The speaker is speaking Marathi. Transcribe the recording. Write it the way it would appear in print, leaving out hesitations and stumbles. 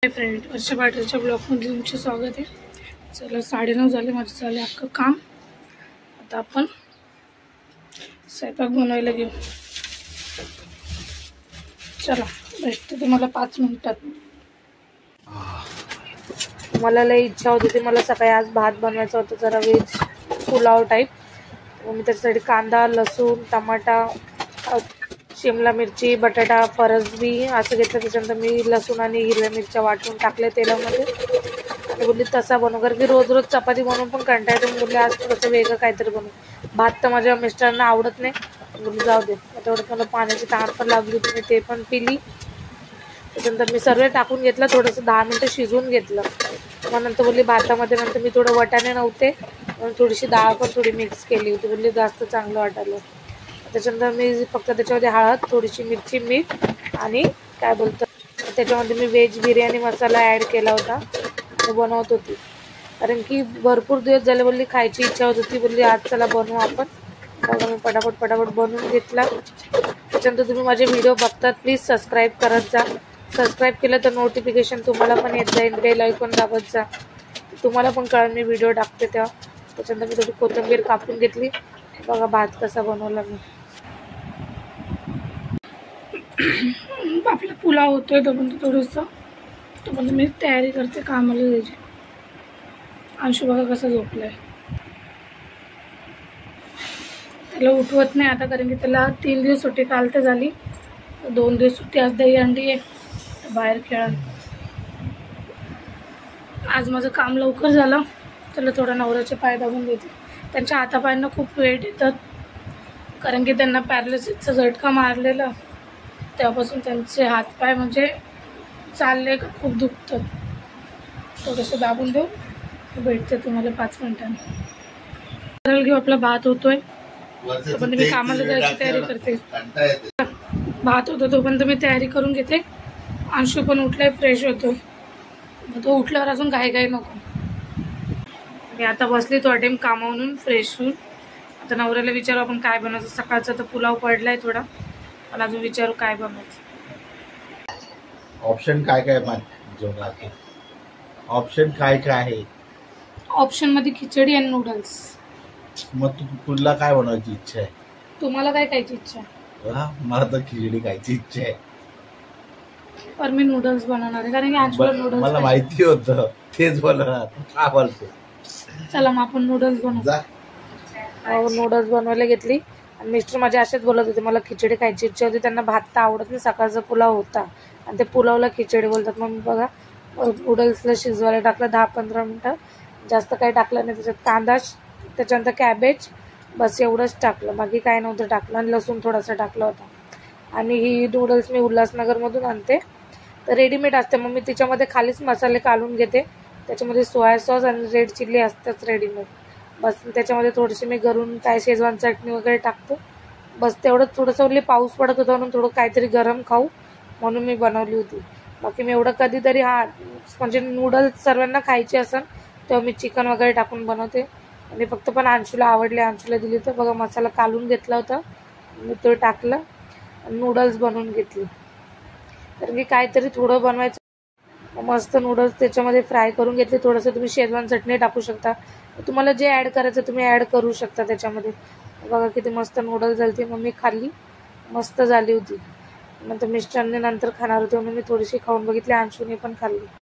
हाय फ्रेंड, वर्षा पाटीलच्या ब्लॉगमध्ये तुमचे स्वागत आहे. चला 9:30 झाले, माझं झाले अख्खं काम. आता आपण स्वयंपाक बनवायला घेऊ. चला भेटते तुम्हाला 5 मिनिटात. मला लई इच्छा होती ती, मला सकाळी आज भात बनवायचा होता, जरा व्हेज पुलाव टाईप. मी त्याच्यासाठी कांदा, लसूण, टमाटा, शिमला मिरची, बटाटा, फरसबी असं घेतलं. त्याच्यानंतर मी लसूण आणि हिरव्या मिरच्या वाटून टाकल्या तेलामध्ये आणि बोलली तसा बनव, कारण की रोज रोज चपाती बनवून पण कंटाळा येतो. बोलले आज थोडंसं वेगळं काहीतरी बनवू. भात तर माझ्या मिस्टरांना आवडत नाही, बोलली जाऊ दे. तेवढं मला पाण्याची तहान पण लागली होती, मी ते पण पिली. त्याच्यानंतर मी सर्व टाकून घेतलं, थोडंसं 10 मिनटं शिजवून घेतलं. मग नंतर बोलली भातामध्ये नंतर मी थोडं वाटाणे नव्हते, थोडीशी डाळ पण थोडी मिक्स केली होती, बोलली जास्त चांगलं वाटायला. त्याच्यानंतर मी फक्त त्याच्यामध्ये हळद, थोडीशी मिरची, मीठ आणि काय बोलतं त्याच्यामध्ये मी व्हेज बिर्याणी मसाला ॲड केला होता. तो बनवत होती, कारण की भरपूर दिवस झाले बोलली खायची इच्छा होत होती. बोलली आज चला बनवू आपण. मग मी पटापट बनवून घेतला. त्याच्यानंतर तुम्ही माझे व्हिडिओ बघतात, प्लीज सबस्क्राईब करत जा. सबस्क्राईब केलं तर नोटिफिकेशन तुम्हाला पण येत जाईल, बेल आयकॉन दाबत जा, तुम्हाला पण कळेल मी व्हिडिओ टाकते तेव्हा. त्याच्यानंतर मी थोडी कोथिंबीर कापून घेतली. बघा भात कसा बनवला मी. आपला पुलाव होतोय तोपर्यंत तोपर्यंत मी तयारी करते कामाला जायची. अंशू बघा कसा झोपलाय, त्याला उठवत नाही आता, कारण की त्याला 3 दिवस सुट्टी काल तर झाली, 2 दिवस सुट्टी. आज दही अंडी आहे, बाहेर खेळा. आज माझं काम लवकर झालं. त्याला थोडा नवऱ्याचे पाय दाबून देते. त्यांच्या हातापायांना खूप वेट येतात, कारण की त्यांना पॅरालिसिसचा झटका मारलेला, तेव्हापासून त्यांचे हातपाय म्हणजे चालले का खूप दुखतात. थोडंसं दाबून देऊ, भेटते तुम्हाला 5 मिनिटांनी. घेऊ आपला भात होतोय तोपर्यंत मी कामाला जायची तयारी करते. भात होतो तोपर्यंत मी तयारी करून घेते. अंशू पण उठलाय, फ्रेश होतोय. मग तो उठल्यावर अजून घाई नको. मी आता बसली थोडा टाईम कामावरून फ्रेश होऊन. आता नवऱ्याला विचारू आपण काय बनवायचं. सकाळचा तर पुलाव पडलाय थोडा, पण अजून विचारू काय बनवायचं. ऑप्शन काय ऑप्शन काय आहे. ऑप्शन मध्ये खिचडी आणि नूडल्स. मग तुला काय बनवायची इच्छा आहे? तुम्हाला काय खायची इच्छा आहे? मला तर खिचडी खायची इच्छा आहे, पण मी नूडल्स बनवणार आहे, कारण की आज नूडल्स मला माहिती होतं तेच बनवणार. काय बोलतो, चला मग आपण नूडल्स बनवू. नूडल्स बनवायला घेतली आणि मिस्टर माझे असेच बोलत होते मला खिचडी खायची इच्छा होती. त्यांना भात तर आवडत नाही, सकाळचा पुलाव होता आणि ते पुलावला खिचडी बोलतात. मग बघा नूडल्सला शिजवायला टाकलं 10-15 मिनटं, जास्त काही टाकलं नाही. त्याच्यात कांदा, त्याच्यानंतर कॅबेज, बस एवढंच टाकलं, बाकी काय नव्हतं टाकलं. आणि लसूण थोडासा टाकला होता. आणि ही नूडल्स मी उल्हासनगरमधून आणते, तर रेडीमेड असते. मग मी तिच्यामध्ये खालीच मसाले काढून घेते. त्याच्यामध्ये सोया सॉस आणि रेड चिल्ली असतंच रेडीमेड. बस त्याच्यामध्ये थोडीशी मी घरून काय शेजवान चटणी वगैरे टाकतो, बस तेवढंच. थोडंसं ओली पाऊस पडत होता म्हणून थोडं काहीतरी गरम खाऊ म्हणून मी बनवली होती. बाकी मी एवढं कधीतरी म्हणजे नूडल्स सर्वांना खायचे असेल तेव्हा मी चिकन वगैरे टाकून बनवते. आणि फक्त पण अंशूला आवडले, अंशूला दिली. तर बघा मसाला काढून घेतला होता मी, तो टाकलं, नूडल्स बनवून घेतली. कारण की काहीतरी थोडं बनवायचं. मस्त नूडल्स त्याच्यामध्ये फ्राय करून घेतले. थोडंसं तुम्ही शेजवान चटणी टाकू शकता, तुम्हाला जे ॲड करायचं तुम्ही ॲड करू शकता त्याच्यामध्ये. बघा किती मस्त नूडल्स झाली. मग मी खाल्ली, मस्त झाली होती. नंतर मिस्टरांनी नंतर खाणार होते म्हणून मी थोडीशी खाऊन बघितली, अंशूने पण खाल्ली.